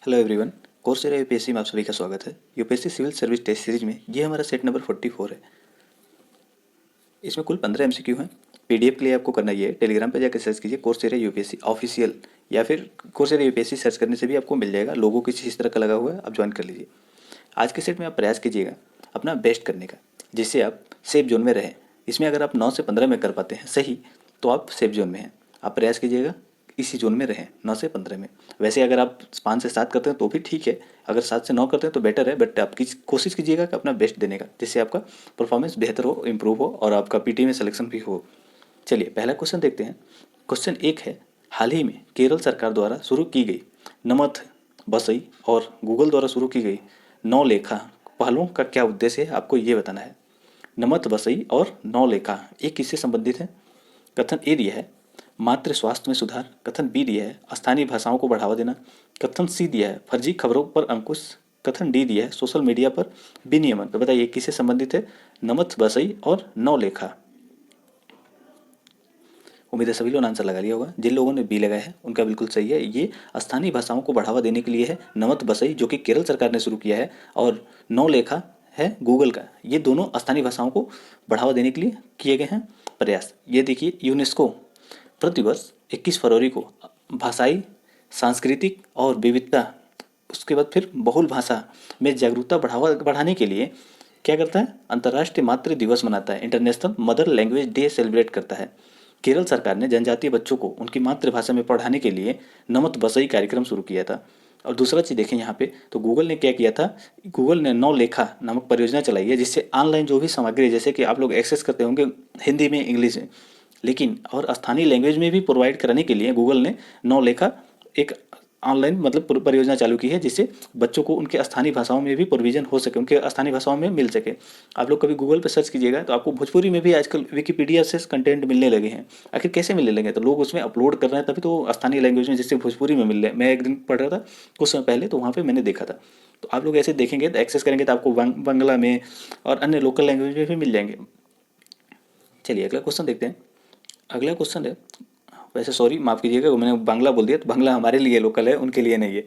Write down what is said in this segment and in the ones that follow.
Hello everyone. Coursera UPSC में आप सभी का स्वागत है। UPSC civil service test series में ये हमारा सेट नंबर 44 है। इसमें कुल 15 एमसीक्यू हैं। पीडीएफ के लिए आपको करना ये है, टेलीग्राम पे जाकर सर्च कीजिए कोर्सेरा यूपीएससी ऑफिशियल, या फिर कोर्सेरा यूपीएससी सर्च करने से भी आपको मिल जाएगा। लोगो किसी इस तरह का लगा हुआ है, आप ज्वाइन कर लीजिए। आज के सेट में आप प्रयास कीजिएगा अपना बेस्ट करने का, जिससे आप सेफ जोन में रहें। इसमें अगर आप 9 से 15 में कर पाते हैं सही, तो आप सेफ जोन में हैं। आप प्रयास कीजिएगा इसी जोन में रहें, 9 से 15 में। वैसे अगर आप 5 से 7 करते हैं तो भी ठीक है, अगर 7 से 9 करते हैं तो बेटर है, बट आप कोशिश कीजिएगा कि अपना बेस्ट देने का, जिससे आपका परफॉर्मेंस बेहतर हो, इम्प्रूव हो और आपका पीटी में सिलेक्शन भी हो। चलिए पहला क्वेश्चन देखते हैं। क्वेश्चन 1 है, हाल ही में केरल सरकार द्वारा शुरू की गई नमथ बसई और गूगल द्वारा शुरू की गई नौ लेखा पहलों का क्या उद्देश्य है, आपको ये बताना है। नमत बसई और नौ लेखा एक किससे संबंधित है? कथन ए दिया है मातृ स्वास्थ्य में सुधार, कथन बी दिया है स्थानीय भाषाओं को बढ़ावा देना, कथन सी दिया है फर्जी खबरों पर अंकुश, कथन डी दिया है सोशल मीडिया पर विनियमन। तो बताइए किससे संबंधित है नमत बसई और नौ लेखा? उम्मीद है सभी लोगों ने आंसर लगा लिया होगा। जिन लोगों ने बी लगाया है उनका बिल्कुल सही है। ये स्थानीय भाषाओं को बढ़ावा देने के लिए है नमत बसई, जो कि केरल सरकार ने शुरू किया है, और नौ लेखा है गूगल का। ये दोनों स्थानीय भाषाओं को बढ़ावा देने के लिए किए गए हैं प्रयास। ये देखिए यूनेस्को प्रतिवर्ष 21 फरवरी को भाषाई सांस्कृतिक और विविधता, उसके बाद फिर बहुल भाषा में जागरूकता बढ़ाने के लिए क्या करता है, अंतर्राष्ट्रीय मातृ दिवस मनाता है, international mother language day celebrate करता है। केरल सरकार ने जनजातीय बच्चों को उनकी मातृभाषा में पढ़ाने के लिए नमत बसई कार्यक्रम शुरू किया था। और दूसरा चीज़ देखें यहाँ पे, तो गूगल ने क्या किया था, गूगल ने नौ लेखा नामक परियोजना चलाई है, जिससे ऑनलाइन जो भी सामग्री जैसे कि आप लोग एक्सेस करते होंगे हिंदी में, इंग्लिश में, लेकिन और स्थानीय लैंग्वेज में भी प्रोवाइड कराने के लिए गूगल ने नौ लेखा एक ऑनलाइन मतलब परियोजना चालू की है, जिससे बच्चों को उनके स्थानीय भाषाओं में भी प्रोविजन हो सके, उनके स्थानीय भाषाओं में मिल सके। आप लोग कभी गूगल पर सर्च कीजिएगा तो आपको भोजपुरी में भी आजकल विकिपीडिया से कंटेंट मिलने लगे हैं। आखिर कैसे मिलने लगे? तो लोग उसमें अपलोड कर रहे हैं, तभी तो स्थानीय लैंग्वेज में, जिससे भोजपुरी में मिल रहे हैं। मैं एक दिन पढ़ रहा था कुछ समय पहले, तो वहाँ पर मैंने देखा था। तो आप लोग ऐसे देखेंगे तो एक्सेस करेंगे तो आपको बांग्ला में और अन्य लोकल लैंग्वेज में भी मिल जाएंगे। चलिए अगला क्वेश्चन देखते हैं। अगला क्वेश्चन है, वैसे सॉरी माफ़ कीजिएगा मैंने बांग्ला बोल दिया, तो बांग्ला हमारे लिए लोकल है, उनके लिए नहीं है।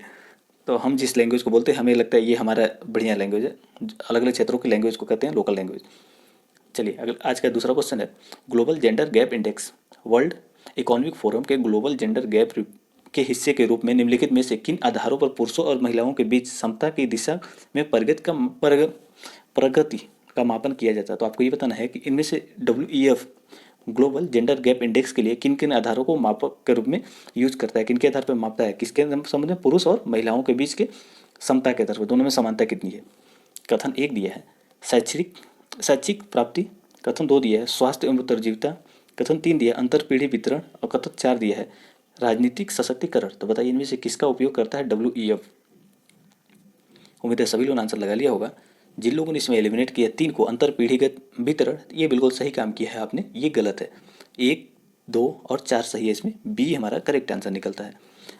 तो हम जिस लैंग्वेज को बोलते हैं हमें लगता है ये हमारा बढ़िया लैंग्वेज है। अलग अलग क्षेत्रों की लैंग्वेज को कहते हैं लोकल लैंग्वेज। चलिए अगला आज का दूसरा क्वेश्चन है, global gender gap index world economic forum के ग्लोबल जेंडर गैप के हिस्से के रूप में निम्नलिखित में से किन आधारों पर पुरुषों और महिलाओं के बीच समता की दिशा में प्रगति का मापन किया जाता है? तो आपको ये बताना है कि इनमें से WEF global gender gap index के लिए किन किन आधारों को मापक के रूप में यूज करता है, किन के आधार पर मापता है, किसके संबंध में, पुरुष और महिलाओं के बीच के समता के आधार पर, दोनों में समानता कितनी है। कथन 1 दिया है शैक्षिक प्राप्ति, कथन 2 दिया है स्वास्थ्य एवं उत्तरजीविता, कथन 3 दिया है अंतर पीढ़ी वितरण, और कथन 4 दिया है राजनीतिक सशक्तिकरण। तो बताइए इनमें से किसका उपयोग करता है WEF? उम्मीद है सभी लोगों ने आंसर लगा लिया होगा। जिन लोगों ने इसमें एलिमिनेट किया 3 को, अंतर पीढ़ीगत वितरण, ये बिल्कुल सही काम किया है आपने, ये गलत है। 1, 2 और 4 सही है, इसमें बी हमारा करेक्ट आंसर निकलता है।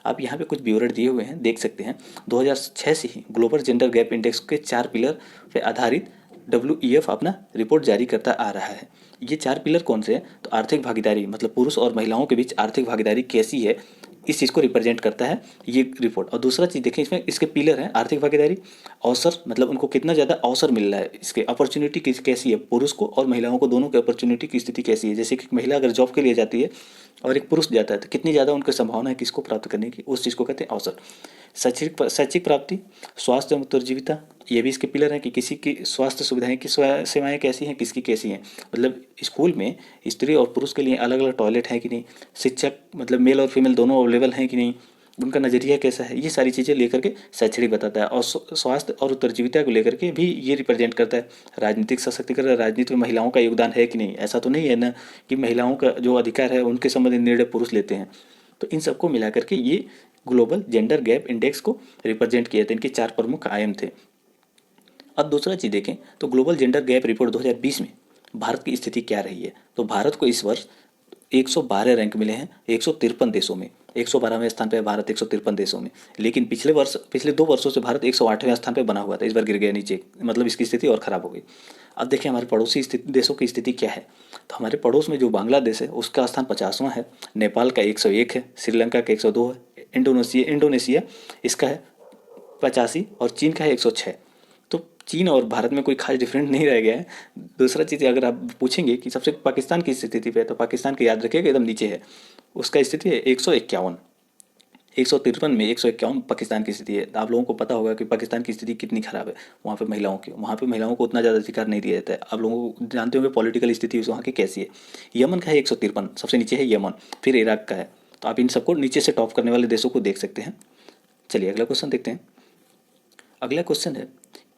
आप यहाँ पे कुछ विवरण दिए हुए हैं, देख सकते हैं। 2006 से ही ग्लोबल जेंडर गैप इंडेक्स के 4 पिलर पे आधारित WEF अपना रिपोर्ट जारी करता आ रहा है। ये 4 पिलर कौन से हैं? तो आर्थिक भागीदारी, मतलब पुरुष और महिलाओं के बीच आर्थिक भागीदारी कैसी है, इस चीज़ को रिप्रेजेंट करता है ये रिपोर्ट। और दूसरा चीज़ देखें, इसमें इसके पिलर हैं आर्थिक भागीदारी, अवसर, मतलब उनको कितना ज़्यादा अवसर मिल रहा है, इसके अपॉर्चुनिटी कैसी है, पुरुष को और महिलाओं को दोनों की अपॉर्चुनिटी की स्थिति कैसी है। जैसे कि महिला अगर जॉब के लिए जाती है और एक पुरुष जाता है तो कितनी ज़्यादा उनकी संभावना है किसको प्राप्त करने की, उस चीज़ को कहते हैं अवसर। शैक्षिक प्राप्ति, स्वास्थ्य एवं उत्तरजीविता, ये भी इसके पिलर हैं कि किसी की स्वास्थ्य सुविधाएं की सेवाएं कैसी हैं, किसकी कैसी हैं, मतलब स्कूल में स्त्री और पुरुष के लिए अलग अलग टॉयलेट हैं कि नहीं, शिक्षक मतलब मेल और फीमेल दोनों अवेलेबल हैं कि नहीं, उनका नज़रिया कैसा है, ये सारी चीज़ें लेकर के शैक्षणिक बताता है। और स्वास्थ्य और उत्तरजीविता को लेकर के भी ये रिप्रेजेंट करता है। राजनीतिक सशक्तिकरण, राजनीति में महिलाओं का योगदान है कि नहीं, ऐसा तो नहीं है ना कि महिलाओं का जो अधिकार है उनके संबंधित निर्णय पुरुष लेते हैं। तो इन सबको मिला करके ये ग्लोबल जेंडर गैप इंडेक्स को रिप्रेजेंट किए थे, इनके 4 प्रमुख आयाम थे। अब दूसरा चीज़ देखें तो ग्लोबल जेंडर गैप रिपोर्ट 2020 में भारत की स्थिति क्या रही है। तो भारत को इस वर्ष 112 रैंक मिले हैं 153 देशों में। 112वें स्थान पे है भारत 153 देशों में। लेकिन पिछले 2 वर्षों से भारत 108वें स्थान पे बना हुआ था, इस बार गिर गया नीचे, मतलब इसकी स्थिति और ख़राब हो गई। अब देखिए हमारे पड़ोसी देशों की स्थिति क्या है। तो हमारे पड़ोस में जो बांग्लादेश है उसका स्थान 50वां है, नेपाल का 101 है, श्रीलंका का 102 है, इंडोनेशिया इसका है 85 और चीन का है 106। तो चीन और भारत में कोई खास डिफरेंट नहीं रह गया है। दूसरा चीज़, अगर आप पूछेंगे कि सबसे पाकिस्तान की स्थिति पे है, तो पाकिस्तान की याद रखिएगा एकदम नीचे है, उसका स्थिति है 151। 153 में 151 पाकिस्तान की स्थिति है। आप लोगों को पता होगा कि पाकिस्तान की स्थिति कितनी खराब है। वहाँ पे महिलाओं को उतना ज़्यादा अधिकार नहीं दिया जाता है। आप लोगों को जानते होंगे पॉलिटिकल स्थिति वहाँ की कैसी है। यमन का है 153, सबसे नीचे है यमन, फिर इराक का है। तो आप इन सबको नीचे से टॉप करने वाले देशों को देख सकते हैं। चलिए अगला क्वेश्चन देखते हैं। अगला क्वेश्चन है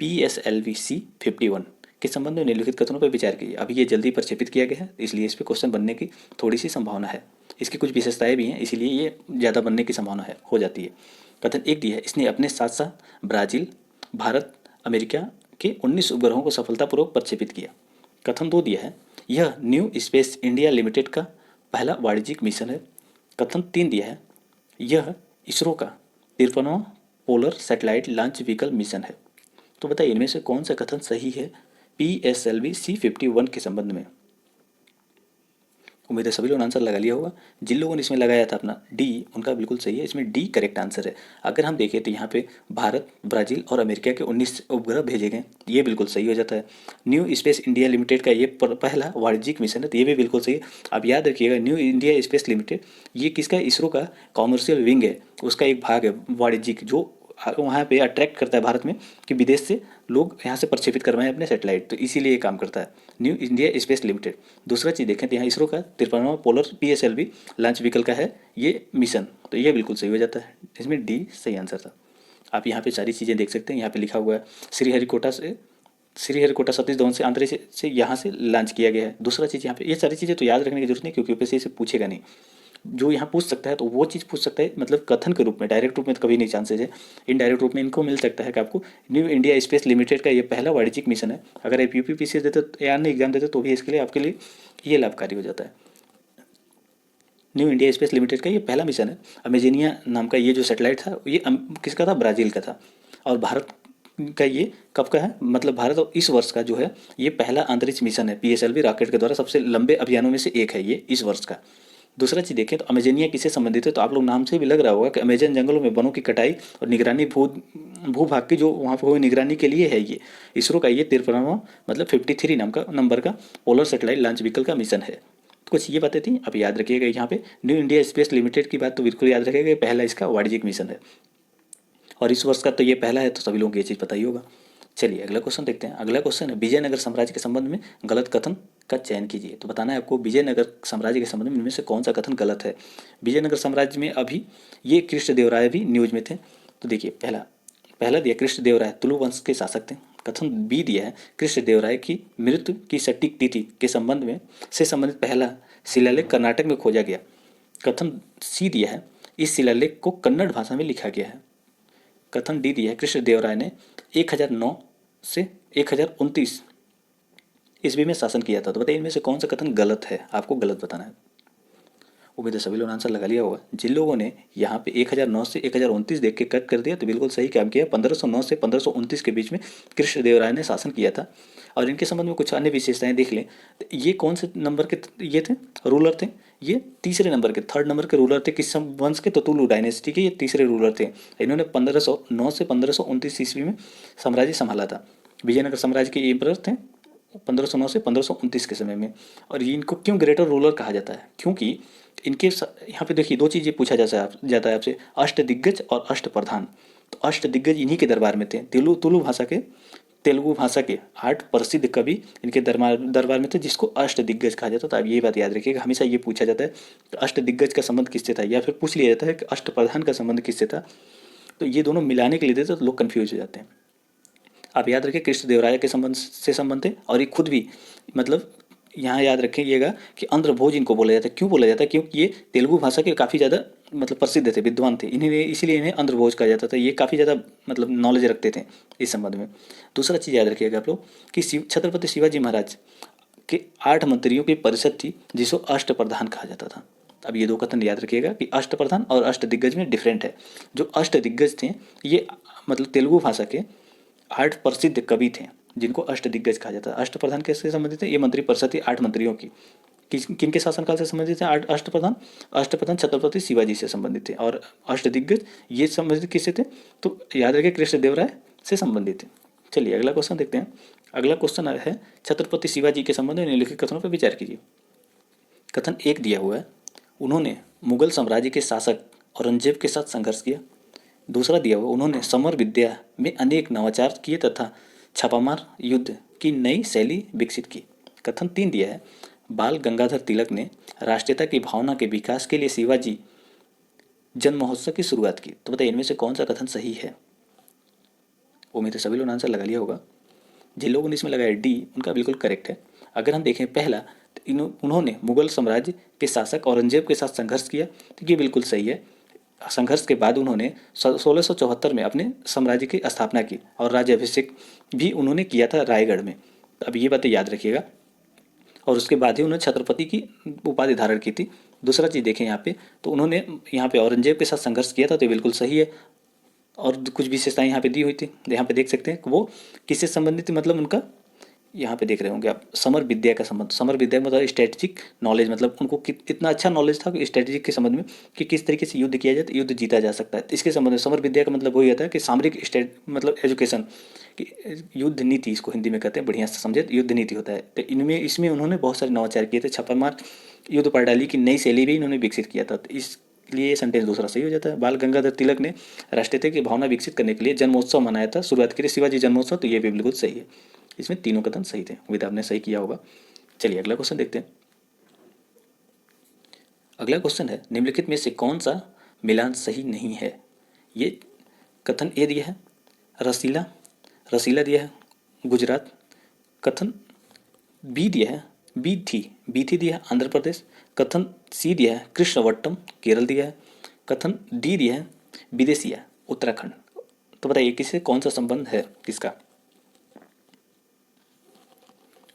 PSLV-C51 के संबंध में निम्नलिखित कथनों पर विचार कीजिए। अभी ये जल्दी प्रक्षेपित किया गया है, इसलिए इस पर क्वेश्चन बनने की थोड़ी सी संभावना है। इसकी कुछ विशेषताएं भी हैं, इसीलिए ये ज़्यादा बनने की संभावना है, हो जाती है। कथन 1 दिया है, इसने अपने साथ साथ ब्राज़ील, भारत, अमेरिका के 19 उपग्रहों को सफलतापूर्वक प्रक्षेपित किया। कथन 2 दिया है, यह न्यू स्पेस इंडिया लिमिटेड का पहला वाणिज्यिक मिशन है। कथन 3 दिया है, यह इसरो का 53वां polar satellite launch vehicle mission है। तो बताइए इनमें से कौन सा कथन सही है PSLV-C51 के संबंध में। उम्मीद है सभी लोगों ने आंसर लगा लिया होगा। जिन लोगों ने इसमें लगाया था अपना डी, उनका बिल्कुल सही है, इसमें डी करेक्ट आंसर है। अगर हम देखें तो यहाँ पे भारत, ब्राज़ील और अमेरिका के 19 उपग्रह भेजे गए, ये बिल्कुल सही हो जाता है। न्यू स्पेस इंडिया लिमिटेड का ये पहला वाणिज्यिक मिशन है, तो ये भी बिल्कुल सही है। आप याद रखिएगा, न्यू इंडिया स्पेस लिमिटेड ये किसका, इसरो का कॉमर्शियल विंग है, उसका एक भाग है वाणिज्यिक, जो वहाँ पे अट्रैक्ट करता है भारत में कि विदेश से लोग यहाँ से प्रक्षेपित करवाएं अपने सैटेलाइट, तो इसीलिए ये काम करता है न्यू इंडिया स्पेस लिमिटेड। दूसरा चीज़ देखें तो यहाँ इसरो का 53वां पोलर PSLV लॉन्च व्हीकल का है ये मिशन, तो ये बिल्कुल सही हो जाता है। इसमें डी सही आंसर था। आप यहाँ पे सारी चीज़ें देख सकते हैं, यहाँ पे लिखा हुआ है श्रीहरिकोटा सतीश धवन से अंतरिक्ष से यहाँ से लॉन्च किया गया है। दूसरा चीज़ यहाँ पे, ये सारी चीज़ें तो याद रखने की जरूरत नहीं, क्योंकि यूपीएससी से पूछेगा नहीं। जो यहाँ पूछ सकता है तो वो चीज़ पूछ सकता है, मतलब कथन के रूप में, डायरेक्ट रूप में तो कभी नहीं चांसेज है। इनडायरेक्ट रूप में इनको मिल सकता है कि आपको न्यू इंडिया स्पेस लिमिटेड का ये पहला वाणिज्यिक मिशन है। अगर आप यूपीपीसीएस देते या अन्य एग्जाम देते तो भी इसके लिए आपके लिए ये लाभकारी हो जाता है। न्यू इंडिया स्पेस लिमिटेड का ये पहला मिशन है। अमेजेनिया नाम का ये जो सैटेलाइट था ये किसका था, ब्राज़ील का था। और भारत का ये कब का है, मतलब भारत और इस वर्ष का जो है ये पहला अंतरिक्ष मिशन है। PSLV रॉकेट के द्वारा सबसे लंबे अभियानों में से एक है ये इस वर्ष का। दूसरा चीज़ देखें तो अमेजोनिया किससे संबंधित है, तो आप लोग नाम से भी लग रहा होगा कि अमेजन जंगलों में वनों की कटाई और निगरानी भूभाग की जो वहाँ पर हुई निगरानी के लिए है ये इसरो का ये 53वां मतलब 53 नाम का नंबर का पोलर सैटेलाइट लॉन्च व्हीकल का मिशन है। तो कुछ ये बातें थी, आप याद रखिएगा। यहाँ पे न्यू इंडिया स्पेस लिमिटेड की बात तो बिल्कुल याद रखिएगा, पहला इसका वाणिज्यिक मिशन है और इस वर्ष का तो ये पहला है, तो सभी लोगों को ये चीज़ पता ही होगा। चलिए अगला क्वेश्चन देखते हैं। अगला क्वेश्चन है विजयनगर साम्राज्य के संबंध में गलत कथन का चयन कीजिए। तो बताना है आपको विजयनगर साम्राज्य के संबंध में इनमें से कौन सा कथन गलत है। विजयनगर साम्राज्य में अभी ये कृष्णदेवराय भी न्यूज में थे। तो देखिए पहला दिया कृष्णदेवराय तुलु वंश के शासक थे। कथन बी दिया है कृष्णदेवराय की मृत्यु की सटीक तिथि के संबंध में से संबंधित पहला शिलालेख कर्नाटक में खोजा गया। कथन सी दिया है इस शिलालेख को कन्नड़ भाषा में लिखा गया है। कथन डी दिया है कृष्णदेवराय ने 1009 से 1029 ईस्वी में शासन किया था। तो बताइए इनमें से कौन सा कथन गलत है, आपको गलत बताना है। उम्मीद है सभी लोगों ने आंसर लगा लिया होगा। जिन लोगों ने यहाँ पे 1009 से 1029 देख के कट कर दिया तो बिल्कुल सही काम किया। 1509 से 1529 के बीच में कृष्णदेवराय ने शासन किया था। और इनके संबंध में कुछ अन्य विशेषताएं देख लें तो ये कौन से नंबर के ये थे, रूलर थे, ये तीसरे नंबर के, थर्ड नंबर के रूलर थे। किस वंश के, तो तुलु डायनेस्टी के ये तीसरे रूलर थे। इन्होंने 1509 से 1529 ईस्वी में साम्राज्य संभाला था। विजयनगर साम्राज्य के एम्परर थे 1509 से 1529 के समय में। और ये इनको क्यों ग्रेटर रूलर कहा जाता है, क्योंकि इनके यहाँ पे देखिए दो चीज़ें पूछा जाता है आपसे, अष्ट दिग्गज और अष्ट प्रधान। तो अष्ट दिग्गज इन्हीं के दरबार में थे। तेलुगु भाषा के 8 प्रसिद्ध कवि इनके दरबार में थे, जिसको अष्ट दिग्गज कहा जाता था। अब ये बात याद रखिएगा, हमेशा ये पूछा जाता है कि अष्ट दिग्गज का संबंध किससे था, या फिर पूछ लिया जाता है कि अष्ट प्रधान का संबंध किससे था। तो ये दोनों मिलाने के लिए देते तो लोग कन्फ्यूज हो जाते हैं। आप याद रखें कृष्णदेवराय के संबंध थे। और ये खुद भी मतलब यहाँ याद रखिएगा कि आंध्रभोज इनको बोला जाता है। क्यों बोला जाता है, क्योंकि ये तेलुगु भाषा के काफ़ी ज़्यादा मतलब प्रसिद्ध थे, विद्वान थे, इसीलिए इन्हें आंध्रभोज कहा जाता था। ये काफ़ी ज़्यादा मतलब नॉलेज रखते थे इस संबंध में। दूसरा चीज़ याद रखिएगा आप लोग कि छत्रपति शिवाजी महाराज के 8 मंत्रियों की परिषद थी, जिसको अष्ट प्रधान कहा जाता था। अब ये दो कथन याद रखिएगा कि अष्ट प्रधान और अष्ट दिग्गज में डिफरेंट है। जो अष्ट दिग्गज थे ये मतलब तेलुगु भाषा के 8 प्रसिद्ध कवि थे, जिनको अष्ट दिग्गज कहा जाता है। अष्ट प्रधान कैसे संबंधित है, ये मंत्री परिषद थी 8 मंत्रियों की। किन के शासनकाल से संबंधित है? अष्टप्रधान अष्टप्रधान छत्रपति शिवाजी से संबंधित थे। और अष्टदिग्गज ये संबंधित किससे थे? तो याद रखिए कृष्णदेवराय से संबंधित थे। चलिए अगला क्वेश्चन देखते हैं। अगला क्वेश्चन है छत्रपति शिवाजी के संबंध में निम्नलिखित कथनों पर विचार कीजिए। कथन एक दिया हुआ है, उन्होंने मुगल साम्राज्य के शासक औरंगजेब के साथ संघर्ष किया। दूसरा दिया हुआ, उन्होंने समर विद्या में अनेक नवाचार किए तथा छापामार युद्ध की नई शैली विकसित की। कथन तीन दिया है, बाल गंगाधर तिलक ने राष्ट्रीयता की भावना के विकास के लिए शिवाजी जन्म महोत्सव की शुरुआत की। तो बताइए इनमें से कौन सा कथन सही है? उम्मीद है सभी लोगों ने आंसर लगा लिया होगा। जिन लोगों ने इसमें लगाया डी, उनका बिल्कुल करेक्ट है। अगर हम देखें पहला, तो उन्होंने मुगल साम्राज्य के शासक औरंगजेब के साथ संघर्ष किया, तो ये बिल्कुल सही है। संघर्ष के बाद उन्होंने 1674 में अपने साम्राज्य की स्थापना की और राज्याभिषेक भी उन्होंने किया था रायगढ़ में। अब ये बातें याद रखिएगा। और उसके बाद ही उन्होंने छत्रपति की उपाधि धारण की थी। दूसरा चीज़ देखें यहाँ पे, तो उन्होंने यहाँ पे औरंगजेब के साथ संघर्ष किया था, तो ये बिल्कुल सही है। और कुछ विशेषताएं यहाँ पे दी हुई थी, यहाँ पे देख सकते हैं कि वो किससे संबंधित थी, मतलब उनका यहाँ पे देख रहे होंगे आप, समर विद्या का संबंध। समर विद्या मतलब स्ट्रेटेजिक नॉलेज, मतलब उनको इतना अच्छा नॉलेज था कि स्ट्रेटेजिक के संबंध में कि किस तरीके से युद्ध किया जाए तो युद्ध जीता जा सकता है। तो इसके संबंध में समर विद्या का मतलब वही होता है कि सामरिक मतलब एजुकेशन कि युद्ध नीति, इसको हिंदी में कहते हैं, बढ़िया से समझे, युद्ध नीति होता है। तो इनमें इसमें उन्होंने बहुत सारे नवाचार किए थे। छापामार युद्ध प्रणाली की नई शैली भी इन्होंने विकसित किया था। तो इसलिए ये सेंटेंस दूसरा सही हो जाता है। बाल गंगाधर तिलक ने राष्ट्रीयता की भावना विकसित करने के लिए जन्मोत्सव मनाया था, शुरुआत की शिवाजी जन्मोत्सव, तो ये भी बिल्कुल सही है। इसमें तीनों कथन सही थे। उम्मीद आपने सही किया होगा। चलिए अगला क्वेश्चन देखते हैं। अगला क्वेश्चन है, निम्नलिखित में से कौन सा मिलान सही नहीं है? ये कथन ए दिया है रसीला, रसीला दिया है गुजरात। कथन बी दिया है बीथी, बीथी दिया है आंध्र प्रदेश। कथन सी दिया है कृष्णवट्टम, केरल दिया है। कथन डी दिया है विदेशिया, उत्तराखंड। तो बताइए किससे कौन सा संबंध है किसका?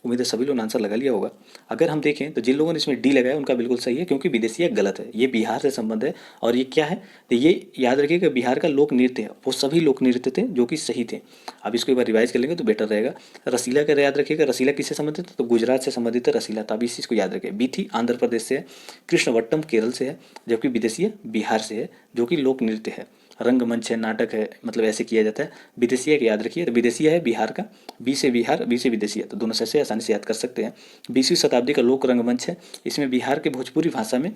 उम्मीद है सभी लोगों ने आंसर लगा लिया होगा। अगर हम देखें तो जिन लोगों ने इसमें डी लगाया उनका बिल्कुल सही है, क्योंकि विदेशिया गलत है। ये बिहार से संबंध है। और ये क्या है, तो ये याद रखिए कि बिहार का लोक नृत्य है, वो सभी लोक नृत्य थे जो कि सही थे। अब इसको एक बार रिवाइज कर लेंगे तो बेटर रहेगा। रसीला का याद रखिएगा, रसीला किससे संबंधित है? तो गुजरात से संबंधित है रसीला, तब इस चीज़ को याद रखें। बीथी आंध्र प्रदेश से है, कृष्णवट्टम केरल से है, जबकि विदेशिया बिहार से है, जो कि लोक नृत्य है, रंगमंच है, नाटक है, मतलब ऐसे किया जाता है। विदेशिया का याद रखिए, तो विदेशिया है बिहार का, बी से बिहार, बी से विदेशिया, तो दोनों से आसानी से याद कर सकते हैं। 20वीं शताब्दी का लोक रंगमंच है, इसमें बिहार के भोजपुरी भाषा में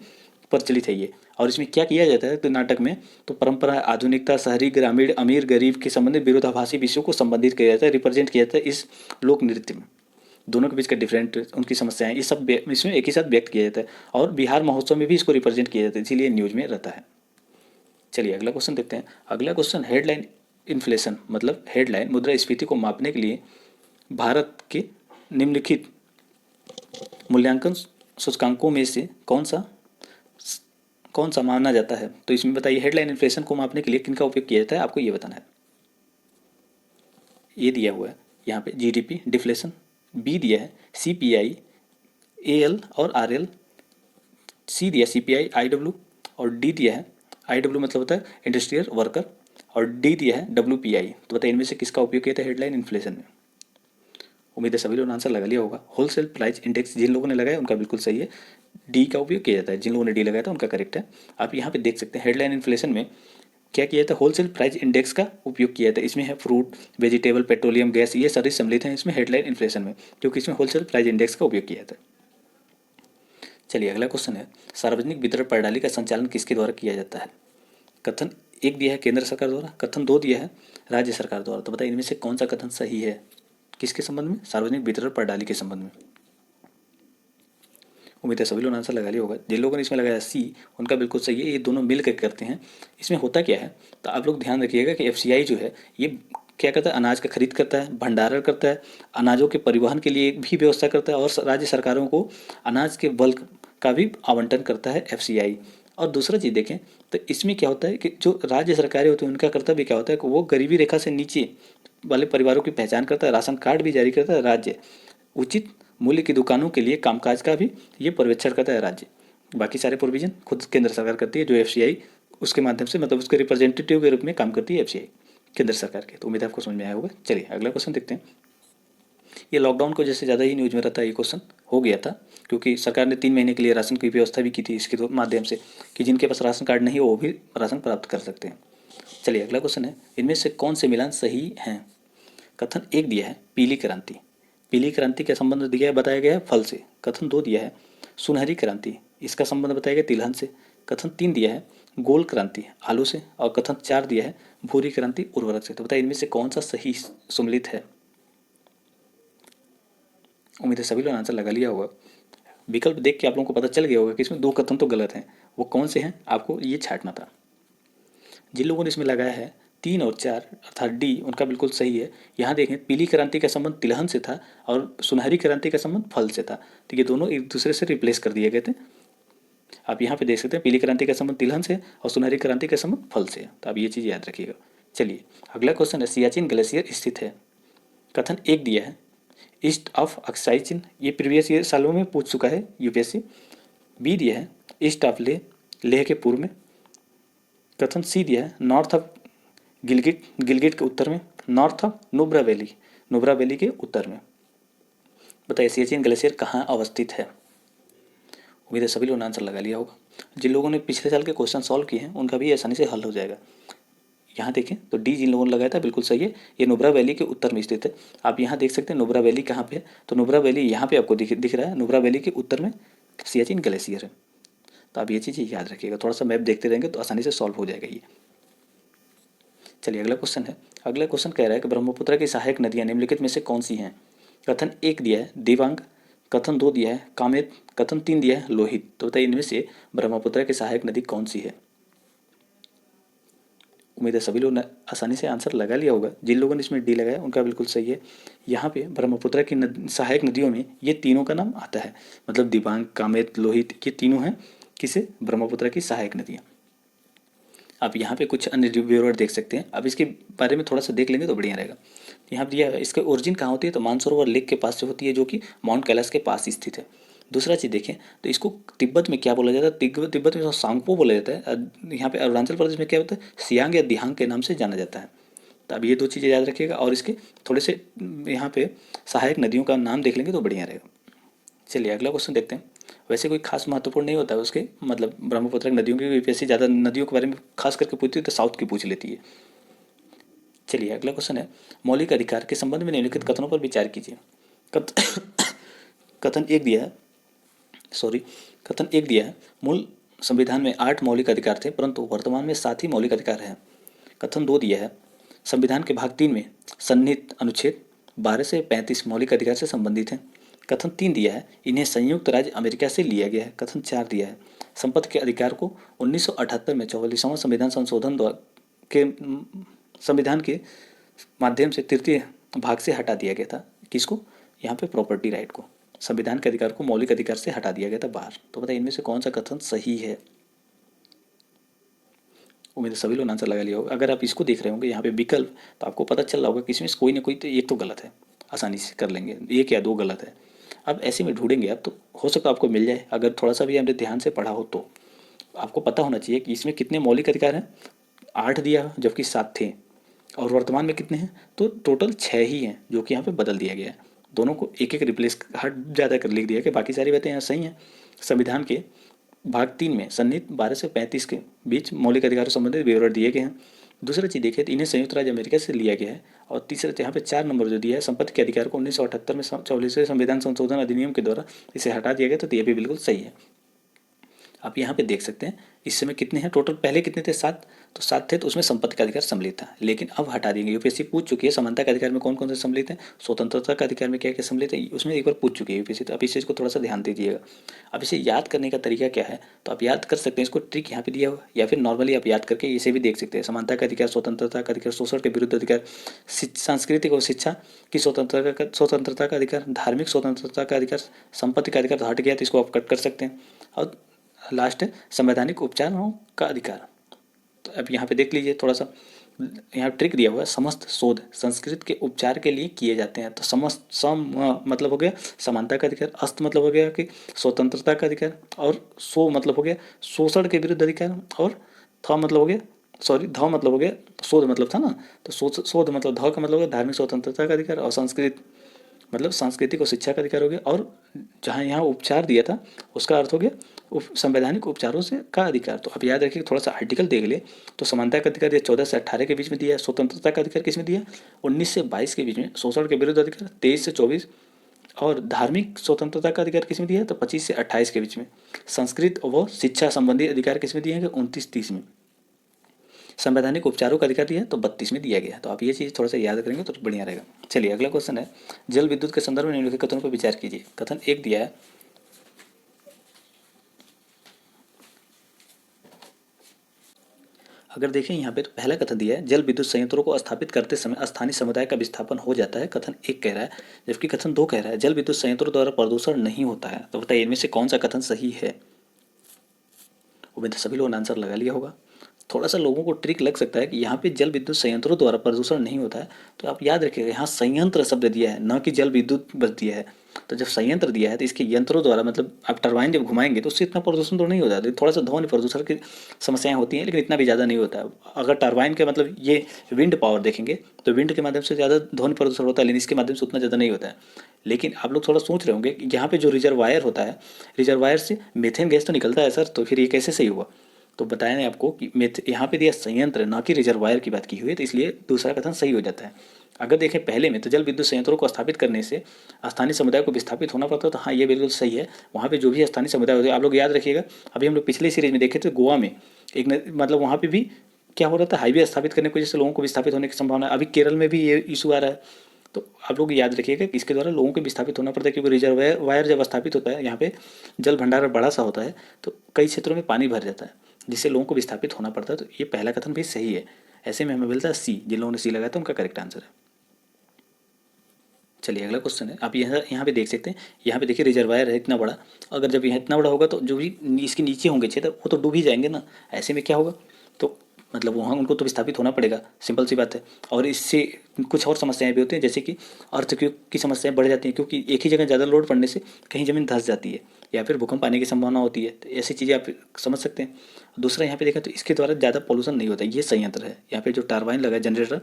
प्रचलित है ये। और इसमें क्या किया जाता है तो नाटक में, तो परंपरा, आधुनिकता, शहरी, ग्रामीण, अमीर, गरीब के संबंधित विरोधाभासी विषयों को संबंधित किया जाता है, रिप्रेजेंट किया जाता है इस लोक नृत्य में। दोनों के बीच का डिफरेंट उनकी समस्याएं, ये सब इसमें एक ही साथ व्यक्त किया जाता है। और बिहार महोत्सव में भी इसको रिप्रेजेंट किया जाता है, इसीलिए न्यूज में रहता है। चलिए अगला क्वेश्चन देखते हैं। अगला क्वेश्चन, हेडलाइन इन्फ्लेशन मतलब हेडलाइन मुद्रास्फीति को मापने के लिए भारत के निम्नलिखित मूल्यांकन सूचकांकों में से कौन सा माना जाता है? तो इसमें बताइए हेडलाइन इन्फ्लेशन को मापने के लिए किनका उपयोग किया जाता है, आपको ये बताना है। ये दिया हुआ है यहाँ पे जीडीपी, डिफ्लेशन। बी दिया है सीपीआई, एएल और आरएल। सी दिया सीपीआई, आईडब्ल्यू। और डी दिया है आईडब्ल्यू मतलब होता है इंडस्ट्रियल वर्कर, और डी दिया है डब्ल्यूपीआई। तो बताइए इनमें से किसका उपयोग किया था हेडलाइन इन्फ्लेशन में? उम्मीद है सभी लोगों ने आंसर लगा लिया होगा। होलसेल प्राइस इंडेक्स जिन लोगों ने लगाया उनका बिल्कुल सही है, डी का उपयोग किया जाता है। जिन लोगों ने डी लगाया था उनका करेक्ट है। आप यहाँ पे देख सकते हैं हेडलाइन इन्फ्लेशन में क्या किया था, होलसेल प्राइस इंडेक्स का उपयोग किया था। इसमें है फ्रूट, वेजिटेबल, पेट्रोलियम, गैस, ये सारे सम्मिलित हैं इसमें हेडलाइन इन्फ्लेशन में, क्योंकि इसमें होलसेल प्राइस इंडेक्स का उपयोग किया था। चलिए अगला क्वेश्चन है, सार्वजनिक वितरण प्रणाली का संचालन किसके द्वारा किया जाता है? कथन एक दिया है केंद्र सरकार द्वारा, कथन दो दिया है राज्य सरकार द्वारा। तो बताइए इनमें से कौन सा कथन सही है किसके संबंध में? सार्वजनिक वितरण प्रणाली के संबंध में। उम्मीद है सभी लोगों ने आंसर लगा लिया होगा। जिन लोगों ने इसमें लगाया सी उनका बिल्कुल सही है, ये दोनों मिल कर करते हैं। इसमें होता क्या है तो आप लोग ध्यान रखिएगा कि एफसीआई जो है ये क्या करता है, अनाज का खरीद करता है, भंडारण करता है, अनाजों के परिवहन के लिए भी व्यवस्था करता है, और राज्य सरकारों को अनाज के बल्क का भी आवंटन करता है एफसीआई। और दूसरा चीज़ देखें तो इसमें क्या होता है कि जो राज्य सरकारें होती हैं उनका कर्तव्य क्या होता है कि वो गरीबी रेखा से नीचे वाले परिवारों की पहचान करता है, राशन कार्ड भी जारी करता है राज्य, उचित मूल्य की दुकानों के लिए कामकाज का भी ये पर्यवेक्षण करता है राज्य। बाकी सारे प्रोविजन खुद केंद्र सरकार करती है, जो एफसीआई उसके माध्यम से मतलब उसके रिप्रेजेंटेटिव के रूप में काम करती है एफसीआई केंद्र सरकार के। तो उम्मीद है आपको समझ में आया होगा। चलिए अगला क्वेश्चन देखते हैं। ये लॉकडाउन को जैसे ज़्यादा ही न्यूज में रहता है, ये क्वेश्चन हो गया था क्योंकि सरकार ने 3 महीने के लिए राशन की व्यवस्था भी की थी इसके माध्यम से कि जिनके पास राशन कार्ड नहीं हो वो भी राशन प्राप्त कर सकते हैं। चलिए अगला क्वेश्चन है, इनमें से कौन से मिलान सही हैं? कथन 1 दिया है पीली क्रांति, पीली क्रांति का संबंध दिया है बताया गया है फल से। कथन 2 दिया है सुनहरी क्रांति, इसका संबंध बताया गया तिलहन से। कथन 3 दिया है गोल क्रांति आलू से, और कथन 4 दिया है भूरी क्रांति उर्वरक से। तो बताइए इनमें से कौन सा सही सम्मिलित है? उम्मीद है सभी लोगों ने आंसर लगा लिया होगा। विकल्प देख के आप लोगों को पता चल गया होगा कि इसमें 2 कथन तो गलत हैं, वो कौन से हैं आपको ये छांटना था। जिन लोगों ने इसमें लगाया है 3 और 4 अर्थात डी, उनका बिल्कुल सही है। यहाँ देखें पीली क्रांति का संबंध तिलहन से था और सुनहरी क्रांति का संबंध फल से था, तो ये दोनों एक दूसरे से रिप्लेस कर दिए गए थे। आप यहाँ पे देख सकते हैं पीली क्रांति का संबंध तिलहन से और सुनहरी क्रांति का संबंध फल से, तो आप ये चीज़ याद रखिएगा। चलिए अगला क्वेश्चन है, सियाचिन ग्लेशियर स्थित है। कथन 1 दिया है ईस्ट ऑफ अक्साइचिन, ये प्रीवियस ईयर सालों में पूछ चुका है यूपीएससी। बी दिया है ईस्ट ऑफ लेह, लेह के पूर्व में। कथन सी दिया है नॉर्थ ऑफ गिलगिट, गिलगिट के उत्तर में। North of Nubra valley, Nubra valley के उत्तर में। बताइए सियाचिन ग्लेशियर कहाँ अवस्थित है? उम्मीद है सभी लोगों ने आंसर लगा लिया होगा। जिन लोगों ने पिछले साल के क्वेश्चन सॉल्व किए हैं उनका भी आसानी से हल हो जाएगा। यहाँ देखें तो डी जिन लोगों ने लगाया था बिल्कुल सही है, ये नुब्रा वैली के उत्तर में स्थित है। आप यहाँ देख सकते हैं नुब्रा वैली कहाँ पे है, तो नुब्रा वैली यहाँ पे आपको दिख रहा है, नुब्रा वैली के उत्तर में सियाचिन ग्लेशियर है। तो आप ये चीज़ याद रखिएगा, थोड़ा सा मैप देखते रहेंगे तो आसानी से सॉल्व हो जाएगा ये। चलिए अगला क्वेश्चन है, अगला क्वेश्चन कह रहा है कि ब्रह्मपुत्र की सहायक नदियाँ निम्नलिखित में से कौन सी हैं? कथन 1 दिया है दिबांग, कथन 2 दिया है कामेत, कथन 3 दिया है लोहित। तो बताइए इनमें से ब्रह्मपुत्र की सहायक नदी कौन सी है? उम्मीद है सभी लोग ने आसानी से आंसर लगा लिया होगा। जिन लोगों ने इसमें डी लगाया उनका बिल्कुल सही है। यहाँ पे ब्रह्मपुत्र की सहायक नदियों में ये तीनों का नाम आता है, मतलब दिबांग कामेत लोहित, ये तीनों हैं किसे? ब्रह्मपुत्र की सहायक नदियाँ। आप यहाँ पे कुछ अन्य व्यूअर देख सकते हैं, अब इसके बारे में थोड़ा सा देख लेंगे तो बढ़िया रहेगा। यहाँ दिया है इसके ओरिजिन कहाँ होती है, तो मानसरोवर लेक के पास से होती है जो कि माउंट कैलाश के पास स्थित है। दूसरा चीज़ देखें तो इसको तिब्बत में क्या बोला जाता है, तिब्बत में सांगपो बोला जाता है। यहाँ पे अरुणाचल प्रदेश में क्या होता है, सियांग या दिहांग के नाम से जाना जाता है। तो अब ये 2 चीज़ें याद रखिएगा और इसके थोड़े से यहाँ पे सहायक नदियों का नाम देख लेंगे तो बढ़िया रहेगा। चलिए अगला क्वेश्चन देखते हैं। वैसे कोई खास महत्वपूर्ण नहीं होता है उसके, मतलब ब्रह्मपुत्र की नदियों की यूपीएससी ज़्यादा नदियों के बारे में खास करके पूछती है तो साउथ की पूछ लेती है। चलिए अगला क्वेश्चन है, मौलिक अधिकार के संबंध में निम्नलिखित कथनों पर विचार कीजिए। कथन 1 दिया है कथन 1 दिया है मूल संविधान में 8 मौलिक अधिकार थे परंतु वर्तमान में 7 ही मौलिक अधिकार हैं। कथन 2 दिया है संविधान के भाग 3 में सन्निहित अनुच्छेद 12 से 35 मौलिक अधिकार से संबंधित हैं। कथन 3 दिया है इन्हें संयुक्त राज्य अमेरिका से लिया गया है। कथन 4 दिया है संपत्ति के अधिकार को 1978 में 44वां संविधान संशोधन के संविधान के माध्यम से तृतीय भाग से हटा दिया गया था। किसको? यहाँ पे प्रॉपर्टी राइट को, संविधान के अधिकार को मौलिक अधिकार से हटा दिया गया था बाहर। तो बताइए इनमें से कौन सा कथन सही है? उम्मीद है सभी लोग आंसर लगा लिया होगा। अगर आप इसको देख रहे होंगे यहाँ पे विकल्प, तो आपको पता चल रहा होगा कि इसमें कोई ना कोई तो एक तो गलत है, आसानी से कर लेंगे, एक या 2 गलत है। अब ऐसे में ढूंढेंगे आप तो हो सकता है आपको मिल जाए, अगर थोड़ा सा भी हमने ध्यान से पढ़ा हो तो। आपको पता होना चाहिए कि इसमें कितने मौलिक अधिकार हैं, 8 दिया जबकि 7 थे, और वर्तमान में कितने हैं, तो टोटल 6 ही हैं जो कि यहाँ पे बदल दिया गया है। दोनों को एक एक रिप्लेस हट ज़्यादा कर लिख दिया कि बाकी सारी बातें यहाँ सही हैं। संविधान के भाग 3 में सन्निहित 12 से 35 के बीच मौलिक अधिकारों संबंधित विवरण दिए गए हैं। दूसरा चीज़ देखिए तो इन्हें संयुक्त राज्य अमेरिका से लिया गया है। और तीसरा यहाँ पे 4 नंबर जो दिया है संपत्ति के अधिकार को 1978 में 44वें संविधान संशोधन अधिनियम के द्वारा इसे हटा दिया गया, तो ये भी बिल्कुल सही है। आप यहाँ पे देख सकते हैं इस समय कितने हैं टोटल, पहले कितने थे 7, तो 7 थे तो उसमें संपत्ति का अधिकार सम्मिलित था, लेकिन अब हटा देंगे। यूपीएससी पूछ चुकी है समानता के अधिकार में कौन कौन से सम्मिलित हैं, स्वतंत्रता का अधिकार में क्या क्या सम्मिलित है, उसमें एक बार पूछ चुकी है यूपीएससी। तो आप इस चीज़ को थोड़ा सा ध्यान दीजिएगा। अब इसे याद करने का तरीका क्या है, तो आप याद कर सकते हैं, इसको ट्रिक यहाँ पे दिया हुआ, या फिर नॉर्मली आप याद करके इसे भी देख सकते हैं। समानता का अधिकार, स्वतंत्रता का अधिकार, शोषण के विरुद्ध अधिकार, सांस्कृतिक और शिक्षा की स्वतंत्रता का अधिकार, धार्मिक स्वतंत्रता का अधिकार, संपत्ति का अधिकार हट गया तो इसको आप कट कर सकते हैं, और लास्ट है संवैधानिक उपचारों का अधिकार। तो अब यहाँ पे देख लीजिए थोड़ा सा, यहाँ ट्रिक दिया हुआ है, समस्त शोध संस्कृत के उपचार के लिए किए जाते हैं। तो समस्त मतलब हो गया समानता का अधिकार, अस्त मतलब हो गया कि स्वतंत्रता का अधिकार, और सो मतलब हो गया शोषण के विरुद्ध अधिकार, और थ मतलब हो गया ध मतलब हो गया शोध मतलब था ना, तो शोध मतलब ध का मतलब हो गया धार्मिक स्वतंत्रता का अधिकार, और संस्कृत मतलब सांस्कृतिक और शिक्षा का अधिकार हो गया, और जहाँ यहाँ उपचार दिया था उसका अर्थ हो गया संवैधानिक उपचारों से का अधिकार। तो आप याद रखिए, थोड़ा सा आर्टिकल देख ले तो समानता का अधिकार दिया 14 से 18 के बीच में दिया है, स्वतंत्रता का अधिकार किस में दिया 19 से 22 के बीच में, शोषण के विरुद्ध अधिकार 23 से 24, और धार्मिक स्वतंत्रता का अधिकार किस में दिया है तो 25 से 28 के बीच में, संस्कृत व शिक्षा संबंधी अधिकार किस में दिए हैं 29-30 में, संवैधानिक उपचारों का अधिकार दिया है तो 32 में दिया गया। तो आप ये चीज़ थोड़ा सा याद करेंगे तो बढ़िया रहेगा। चलिए अगला क्वेश्चन है, जल विद्युत के संदर्भ में निम्नलिखित कथनों पर विचार कीजिए। कथन एक दिया है, अगर देखें यहाँ पे तो पहला कथन दिया है, जल विद्युत संयंत्रों को स्थापित करते समय स्थानीय समुदाय का विस्थापन हो जाता है, कथन एक कह रहा है। जबकि कथन दो कह रहा है, जल विद्युत संयंत्रों द्वारा प्रदूषण नहीं होता है। तो बताइए इनमें से कौन सा कथन सही है। उम्मीद है सभी लोगों ने आंसर लगा लिया होगा। थोड़ा सा लोगों को ट्रिक लग सकता है कि यहाँ पे जल विद्युत संयंत्रों द्वारा प्रदूषण नहीं होता है, तो आप याद रखिएगा यहाँ संयंत्र शब्द दिया है, न कि जल विद्युत बस दिया है। तो जब संयंत्र दिया है तो इसके यंत्रों द्वारा मतलब आप टरबाइन जब घुमाएंगे तो उससे इतना प्रदूषण तो नहीं होता है, थोड़ा सा ध्वनि प्रदूषण की समस्याएं होती हैं, लेकिन इतना भी ज़्यादा नहीं होता है। अगर टरबाइन के मतलब ये विंड पावर देखेंगे तो विंड के माध्यम से ज़्यादा ध्वनि प्रदूषण होता है, लेकिन इसके माध्यम से उतना ज़्यादा नहीं होता है। लेकिन आप लोग थोड़ा सोच रहे होंगे कि यहाँ पे जो रिजर्वायर होता है, रिजर्वायर से मीथेन गैस तो निकलता है सर, तो फिर ये कैसे सही हुआ। तो बताया नहीं आपको कि यहाँ पे दिया संयंत्र ना कि रिजर्वायर की बात की हुई है, तो इसलिए दूसरा कथन सही हो जाता है। अगर देखें पहले में तो जल विद्युत संयंत्रों को स्थापित करने से स्थानीय समुदाय को विस्थापित होना पड़ता है, तो हाँ ये बिल्कुल सही है। वहाँ पे जो भी स्थानीय समुदाय होते हैं, आप लोग याद रखिएगा, अभी हम लोग पिछले सीरीज में देखे थे गोवा में एक मतलब वहाँ पे भी क्या हो रहा था, हाईवे स्थापित करने की वजह से लोगों को विस्थापित होने की संभावना है। अभी केरल में भी ये इशू आ रहा है। तो आप लोग याद रखिएगा कि इसके द्वारा लोगों को विस्थापित होना पड़ता है, क्योंकि रिजर्वायर वायर जब स्थापित होता है यहाँ पे जल भंडार बड़ा सा होता है, तो कई क्षेत्रों में पानी भर जाता है जिससे लोगों को विस्थापित होना पड़ता है। तो ये पहला कथन भी सही है। ऐसे में हमें मिलता है सी, जिन लोगों ने सी लगाया था उनका करेक्ट आंसर है। चलिए अगला क्वेश्चन है, आप यहाँ पे देख सकते हैं, यहाँ पे देखिए रिजर्वायर है इतना बड़ा, अगर जब यहाँ इतना बड़ा होगा तो जो भी इसके नीचे होंगे क्षेत्र वो तो डूब ही जाएंगे ना। ऐसे में क्या होगा, तो मतलब वहाँ उनको तो विस्थापित होना पड़ेगा, सिंपल सी बात है। और इससे कुछ और समस्याएं भी होती हैं, जैसे कि अर्थक्वेक की समस्याएं बढ़ जाती हैं, क्योंकि एक ही जगह ज़्यादा लोड पड़ने से कहीं ज़मीन धंस जाती है या फिर भूकंप आने की संभावना होती है। तो ऐसी चीज़ें आप समझ सकते हैं। दूसरा यहाँ पे देखा तो इसके द्वारा ज़्यादा पॉल्यूशन नहीं होता है। ये संयंत्र है, यहाँ पे जो टरबाइन लगा है जनरेटर,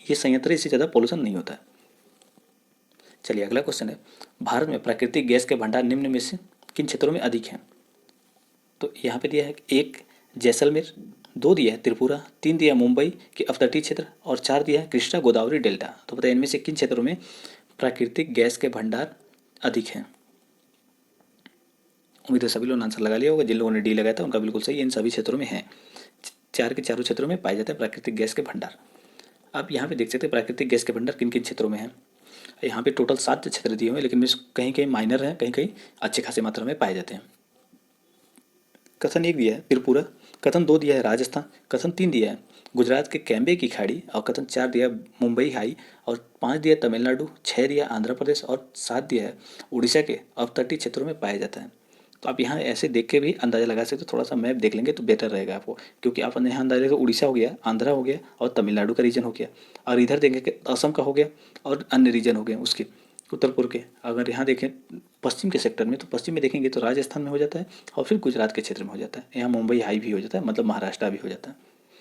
ये संयंत्र, इससे ज़्यादा पॉल्यूशन नहीं होता है। चलिए अगला क्वेश्चन है, भारत में प्राकृतिक गैस के भंडार निम्न में से किन क्षेत्रों में अधिक हैं। तो यहाँ पे दिया है एक जैसलमेर, दो दिया है त्रिपुरा, तीन दिया है मुंबई के अपतटीय क्षेत्र, और चार दिया है कृष्णा गोदावरी डेल्टा। तो बताइए इनमें से किन क्षेत्रों में प्राकृतिक गैस के भंडार अधिक हैं। उम्मीद है सभी लोगों ने आंसर लगा लिया होगा। जिन लोगों ने डी लगाया था उनका बिल्कुल सही, इन सभी क्षेत्रों में है। चार के चारों क्षेत्रों में पाए जाते हैं प्राकृतिक गैस के भंडार। आप यहाँ पे देख सकते हैं प्राकृतिक गैस के भंडार किन किन क्षेत्रों में हैं। यहाँ पे टोटल 7 क्षेत्र दिए हुए हैं, लेकिन कहीं कहीं माइनर हैं, कहीं कहीं अच्छे खासी मात्रा में पाए जाते हैं। कथन एक दिया है त्रिपुरा, कथन दो दिया है राजस्थान, कथन तीन दिया है गुजरात के कैम्बे की खाड़ी, और कथन चार दिया मुंबई हाई, और पाँच दिया तमिलनाडु, छः दिया आंध्र प्रदेश, और सात दिया है उड़ीसा के अपतटीय क्षेत्रों में पाया जाता है। तो आप यहाँ ऐसे देख के भी अंदाज़ा लगा सकते हो, थोड़ा सा मैप देख लेंगे तो बेटर रहेगा आपको, क्योंकि आप यहाँ अंदाजा तो उड़ीसा हो गया, आंध्रा हो गया, और तमिलनाडु का रीजन हो गया, और इधर देखेंगे कि असम का हो गया, और अन्य रीजन हो गए उसके उत्तर पूर्व के। अगर यहाँ देखें पश्चिम के सेक्टर में, तो पश्चिम में देखेंगे तो राजस्थान में हो जाता है, और फिर गुजरात के क्षेत्र में हो जाता है। यहाँ मुंबई हाई भी हो जाता है, मतलब महाराष्ट्र भी हो जाता है।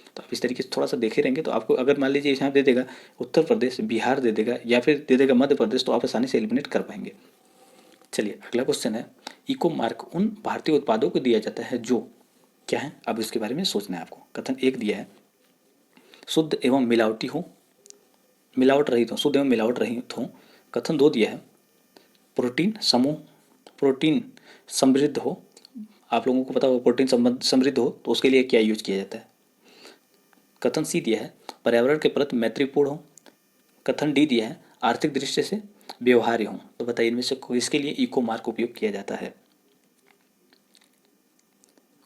तो आप इस तरीके से थोड़ा सा देखे रहेंगे तो आपको, अगर मान लीजिए यहाँ दे देगा उत्तर प्रदेश, बिहार दे देगा, या फिर दे देगा मध्य प्रदेश, तो आप आसानी से एलिमिनेट कर पाएंगे। चलिए अगला क्वेश्चन है, इको मार्क उन भारतीय उत्पादों को दिया जाता है जो क्या है, अब इसके बारे में सोचना है आपको। कथन एक दिया है शुद्ध एवं मिलावटी हो, मिलावट रहित हो, शुद्ध एवं मिलावट रहित हो। कथन दो दिया है प्रोटीन समूह, प्रोटीन समृद्ध हो। आप लोगों को पता हो प्रोटीन समृद्ध हो तो उसके लिए क्या यूज किया जाता है। कथन सी दिया है पर्यावरण के प्रति मैत्रीपूर्ण हो। कथन डी दिया है आर्थिक दृष्टि से व्यवहार्य हो। तो बताइए इनमें से इसके लिए इको मार्क उपयोग किया जाता है।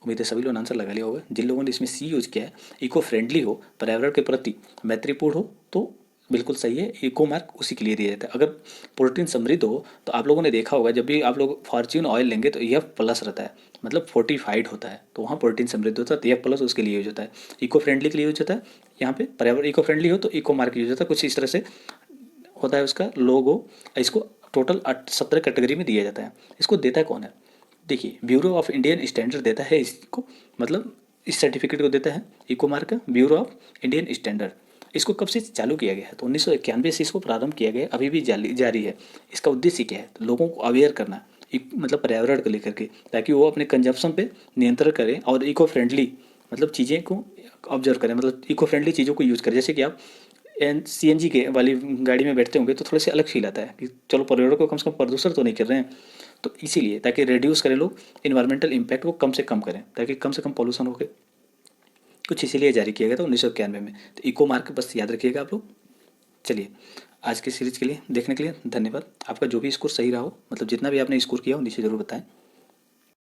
उम्मीद है सभी लोगों ने आंसर लगा लिया होगा। जिन लोगों ने इसमें सी यूज किया है, इको फ्रेंडली हो, पर्यावरण के प्रति मैत्रीपूर्ण हो, तो बिल्कुल सही है, इको मार्क उसी के लिए दिया जाता है। अगर प्रोटीन समृद्ध हो तो आप लोगों ने देखा होगा जब भी आप लोग फॉर्च्यून ऑयल लेंगे तो एफ प्लस रहता है, मतलब फोर्टिफाइड होता है, तो वहाँ प्रोटीन समृद्ध होता है, तो एफ प्लस उसके लिए यूज होता है। इको फ्रेंडली के लिए यूज होता है, यहाँ पे पर्यावरण इको फ्रेंडली हो तो इको मार्क यूज होता है। कुछ इस तरह से होता है उसका लोगो। इसको टोटल 17 कैटेगरी में दिया जाता है। इसको देता कौन है, देखिए ब्यूरो ऑफ इंडियन स्टैंडर्ड देता है इसको, मतलब इस सर्टिफिकेट को देता है इको मार्क का ब्यूरो ऑफ इंडियन स्टैंडर्ड। इसको कब से चालू किया गया है? तो 1991 से इसको प्रारंभ किया गया है, अभी भी जारी है। इसका उद्देश्य क्या है? तो लोगों को अवेयर करना, मतलब पर्यावरण को लेकर के, ताकि वो अपने कंजप्शन पे नियंत्रण करें और इको फ्रेंडली मतलब चीज़ें को ऑब्जर्व करें, मतलब इको फ्रेंडली चीज़ों को यूज़ करें। जैसे कि आप CNG के वाली गाड़ी में बैठते होंगे तो थोड़े से अलग फील आता है कि चलो पर्यावरण को कम से कम प्रदूषण तो नहीं कर रहे हैं। तो इसीलिए ताकि रिड्यूस करें लोग, इन्वायरमेंटल इम्पैक्ट को कम से कम करें, ताकि कम से कम पॉल्यूशन हो के, कुछ इसीलिए जारी किया गया था 1991 में। तो इको मार्क बस याद रखिएगा आप लोग। चलिए, आज की सीरीज के लिए देखने के लिए धन्यवाद। आपका जो भी स्कोर सही रहा हो, मतलब जितना भी आपने स्कोर किया हो नीचे ज़रूर बताएं।